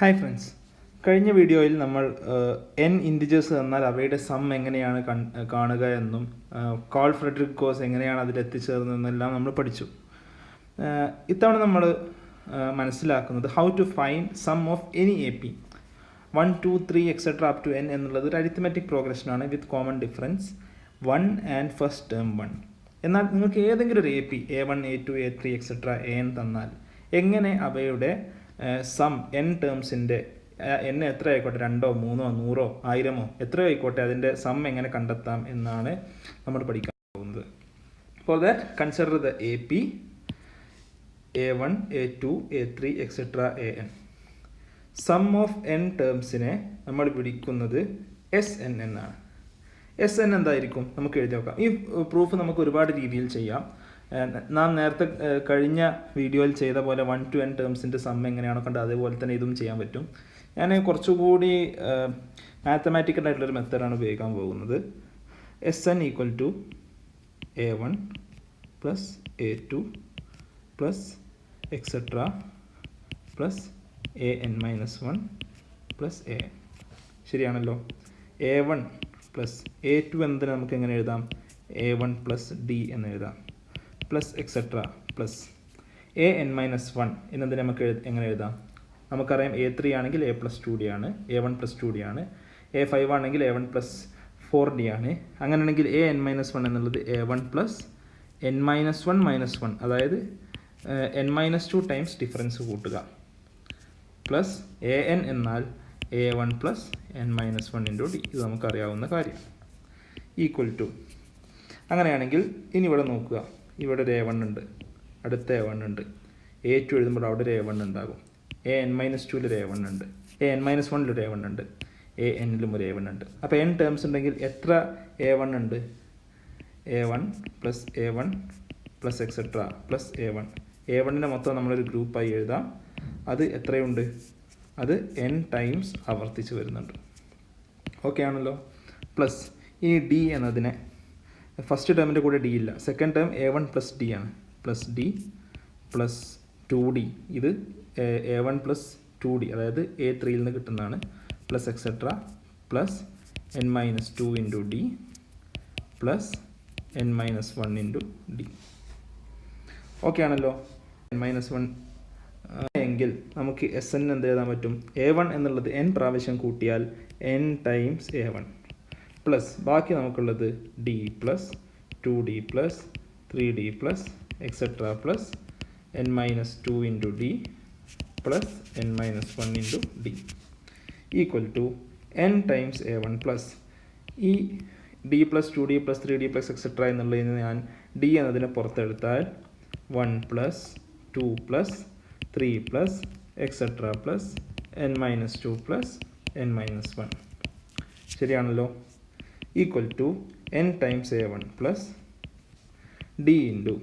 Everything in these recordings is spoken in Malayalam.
ഹായ് ഫ്രണ്ട്സ്, കഴിഞ്ഞ വീഡിയോയിൽ നമ്മൾ n ഇൻറ്റിജേഴ്സ് തന്നാൽ അവയുടെ സം എങ്ങനെയാണ് കാണുക എന്നും കാൾ ഫ്രെഡറിക് ഗോസ് എങ്ങനെയാണ് അതിലെത്തിച്ചേർന്നതെന്നെല്ലാം നമ്മൾ പഠിച്ചു. ഇത്തവണ നമ്മൾ മനസ്സിലാക്കുന്നത് how to find sum of any A P 1, 2, 3 etcetera up to n എന്നുള്ളത് ഒരു അരിത്മെറ്റിക് പ്രോഗ്രഷനാണ് with common difference 1 and first term 1. എന്നാൽ നിങ്ങൾക്ക് ഏതെങ്കിലും ഒരു A P A1, A2, A3 etcetera an തന്നാൽ എങ്ങനെ അവയുടെ സം n ടേംസിൻ്റെ n എത്ര ആയിക്കോട്ടെ, 2, 3, 100, 1000 എത്രയോ ആയിക്കോട്ടെ, അതിൻ്റെ സം എങ്ങനെ കണ്ടെത്താം എന്നാണ് നമ്മൾ പഠിക്കാൻ പോകുന്നത്. For that consider the A P A1, A2, A3 etcetera an. Sum of n ടേംസിനെ നമ്മൾ വിളിക്കുന്നത് Sn എന്നാണ്. Sn എന്തായിരിക്കും നമുക്ക് എഴുതി നോക്കാം. ഈ പ്രൂഫ് നമുക്ക് ഒരുപാട് രീതിയിൽ ചെയ്യാം. നാം നേരത്തെ കഴിഞ്ഞ വീഡിയോയിൽ ചെയ്ത പോലെ 1 to n ടേംസിൻ്റെ സം എങ്ങനെയാണോ കണ്ടത് അതേപോലെ തന്നെ ഇതും ചെയ്യാൻ പറ്റും. ഞാൻ കുറച്ചുകൂടി മാത്തമാറ്റിക്കൽ ആയിട്ടുള്ളൊരു മെത്തേഡാണ് ഉപയോഗിക്കാൻ പോകുന്നത്. Sn equal to A1 plus A2 plus etcetera plus an-1 plus an. ശരിയാണല്ലോ. A1 പ്ലസ് A2 എന്നതിന് നമുക്ക് എങ്ങനെ എഴുതാം? A1 പ്ലസ് D എന്ന് എഴുതാം. പ്ലസ് എക്സെട്ര പ്ലസ് an-1 എന്നതിന് നമുക്ക് എങ്ങനെ എഴുതാം? നമുക്കറിയാം A3 ആണെങ്കിൽ A പ്ലസ് 2D ആണ്, A1 പ്ലസ് 2D ആണ്. A5 ആണെങ്കിൽ A1 പ്ലസ് 4D ആണ്. അങ്ങനെയാണെങ്കിൽ an-1 എന്നുള്ളത് A1 പ്ലസ് n-1 മൈനസ് 1, അതായത് n-2 ടൈംസ് ഡിഫറൻസ് കൂട്ടുക, പ്ലസ് an എന്നാൽ A1 plus n-1 into D. ഇത് നമുക്കറിയാവുന്ന കാര്യം. Equal to. അങ്ങനെയാണെങ്കിൽ ഇനി ഇവിടെ നോക്കുക, ഇവിടെ ഒരു A1 ഉണ്ട്, അടുത്ത A1 ഉണ്ട്. A2 എഴുതുമ്പോൾ അവിടെ ഒരു A1 ഉണ്ടാകും. an-2 ഒരു A1 ഉണ്ട്, an-1 ഒരു A1 ഉണ്ട്, an-ലും ഒരു A1 ഉണ്ട്. അപ്പോൾ n ടേംസ് ഉണ്ടെങ്കിൽ എത്ര A1 ഉണ്ട്? A1 plus A1 plus etcetera plus A1. A1നെ മൊത്തം നമ്മളൊരു ഗ്രൂപ്പായി എഴുതാം. അത് എത്രയുണ്ട്? അത് n ടൈംസ് ആവർത്തിച്ച് വരുന്നുണ്ട്. ഓക്കെ ആണല്ലോ. പ്ലസ് ഇനി D എന്നതിനെ, ഫസ്റ്റ് ടേമിൻ്റെ കൂടെ D ഇല്ല, second term A1 plus D ആണ്, പ്ലസ് D പ്ലസ് 2D. ഇത് A1 പ്ലസ് 2D, അതായത് A3യിൽ നിന്ന് കിട്ടുന്നതാണ്, plus etcetera plus n-2 into D plus n-1 into D. Okay ആണല്ലോ. n-1 എങ്കിൽ നമുക്ക് Sn എന്ത് എഴുതാൻ പറ്റും? A1 എന്നുള്ളത് n പ്രാവശ്യം കൂട്ടിയാൽ n ടൈംസ് A1 പ്ലസ് ബാക്കി നമുക്കുള്ളത് D plus 2D plus 3D plus etcetera plus n-2 into D plus n-1 into D equal to n times A1 plus ഈ D plus 2D plus 3D plus etcetera എന്നുള്ളതിന് ഞാൻ D എന്നതിനെ പുറത്തെടുത്താൽ 1 plus 2 plus 3 plus etcetera plus n-2 plus n-1. ശരിയാണല്ലോ. Equal to n times A1 plus D into,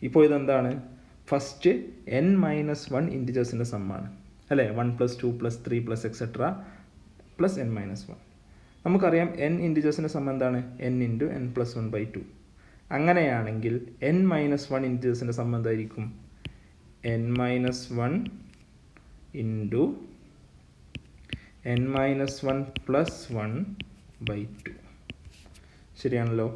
ഇപ്പോൾ ഇതെന്താണ്? ഫസ്റ്റ് n-1 ഇൻറ്റിജേഴ്സിൻ്റെ സമ്മാണ് അല്ലേ? 1 plus 2 plus 3 plus etcetera plus n-1. നമുക്കറിയാം n ഇൻറ്റിജേഴ്സിൻ്റെ സം എന്താണ്? n into n plus 1/2. അങ്ങനെയാണെങ്കിൽ n-1 ഇൻറ്റിജേഴ്സിൻ്റെ സം എന്തായിരിക്കും? n-1 into n-1 plus 1/2. ശരിയാണല്ലോ.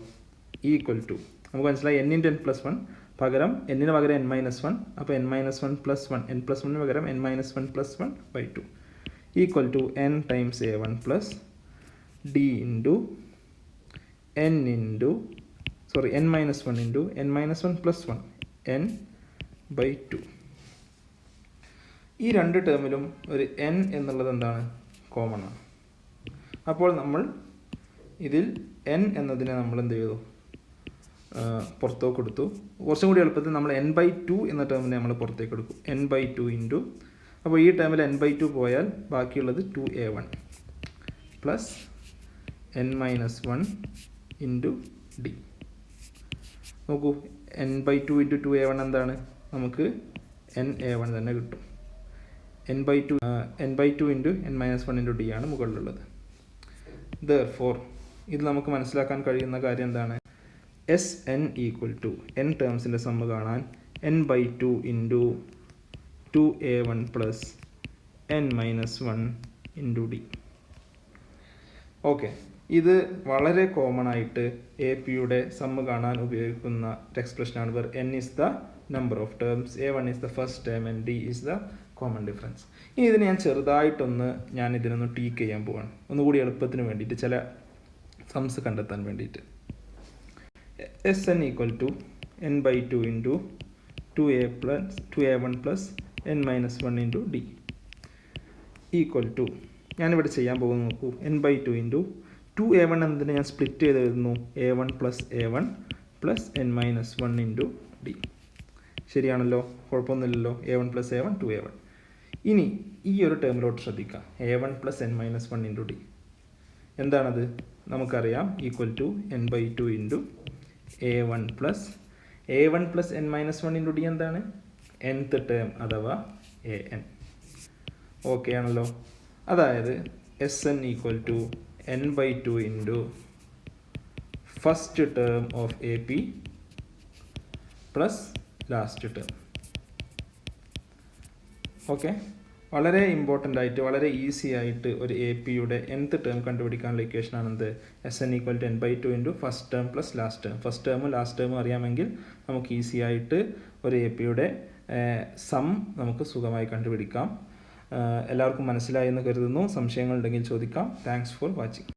ഈക്വൽ ടു, നമുക്ക് മനസ്സിലായി n ഇൻറ്റു n പ്ലസ് 1 പകരം n-ന് പകരം n-1, അപ്പോൾ n-1 പ്ലസ് 1, n പ്ലസ് 1-ന് പകരം n-1 plus 1/2 equal to n times A1 plus D into n-1 into n-1 plus 1 n/2. ഈ രണ്ട് ടേമിലും ഒരു n എന്നുള്ളത് എന്താണ്? കോമൺ ആണ്. അപ്പോൾ നമ്മൾ ഇതിൽ n എന്നതിനെ നമ്മൾ എന്ത് ചെയ്തു? പുറത്തേക്ക് കൊടുത്തു. കുറച്ചും കൂടി എളുപ്പത്തിൽ നമ്മൾ n/2 എന്ന ടേമിനെ നമ്മൾ പുറത്തേക്ക് എടുക്കും. n/2 ഇൻറ്റു, അപ്പോൾ ഈ ടേമിൽ n/2 പോയാൽ ബാക്കിയുള്ളത് 2A1 plus n-1 into D. നോക്കൂ, n/2 ഇൻറ്റു 2A1 എന്താണ്? നമുക്ക് n-A1 തന്നെ കിട്ടും. n/2 into n-1 into D ആണ് മുകളിലുള്ളത്. Therefore ഇത് നമുക്ക് മനസ്സിലാക്കാൻ കഴിയുന്ന കാര്യം എന്താണ്? Sn ഈക്വൽ ടു n ടേംസിൻ്റെ സമ്മ് കാണാൻ n/2 into 2A1 plus n minus 1 into d. Okay, ഇത് വളരെ കോമൺ ആയിട്ട് എ പിയുടെ സമ്മ് കാണാൻ ഉപയോഗിക്കുന്ന എക്സ്പ്രഷനാണ് where n is the number of terms, a1 is the first term and d is the common difference. ഇനി ഇതിന് ഞാൻ ഇതിനൊന്ന് ടീക്ക് ചെയ്യാൻ പോവാണ്, ഒന്നുകൂടി എളുപ്പത്തിന് വേണ്ടിയിട്ട്, ചില സംസ് കണ്ടെത്താൻ വേണ്ടിയിട്ട്. Sn equal to n by 2 into 2a1 plus n minus 1 into d equal to, ഞാനിവിടെ ചെയ്യാൻ പോകുന്നത് നോക്കൂ, n by 2 into 2a1 എന്നതിനെ ഞാൻ സ്പ്ലിറ്റ് ചെയ്ത് എഴുതുന്നു a1 plus a1 plus n minus 1 into d. ശരിയാണല്ലോ, കുഴപ്പമൊന്നുമില്ലല്ലോ. a1 plus a1 2a1. ഇനി ഈ ഒരു ടേമിലോട്ട് ശ്രദ്ധിക്കാം, a1 plus n minus 1 into d. എന്താണത്? നമുക്കറിയാം, equal to n by 2 into a1 plus n minus 1 into d എന്താണ്? nth ടേം അഥവാ an. ഓക്കെ ആണല്ലോ. അതായത് Sn equal to n by 2 into first term of A P plus last term. Okay, വളരെ ഇമ്പോർട്ടൻ്റ് ആയിട്ട്, വളരെ ഈസി ആയിട്ട് ഒരു എ പിയുടെ nth ടേം കണ്ടുപിടിക്കാനുള്ള ഇക്വേഷനാണ് എന്ത്? Sn equal to n by 2 into first term plus last term. First ടേമും ലാസ്റ്റ് ടേമും അറിയാമെങ്കിൽ നമുക്ക് ഈസി ആയിട്ട് ഒരു എ പിയുടെ സം നമുക്ക് സുഖമായി കണ്ടുപിടിക്കാം. എല്ലാവർക്കും മനസ്സിലായി എന്ന് കരുതുന്നു. സംശയങ്ങളുണ്ടെങ്കിൽ ചോദിക്കാം. Thanks for watching.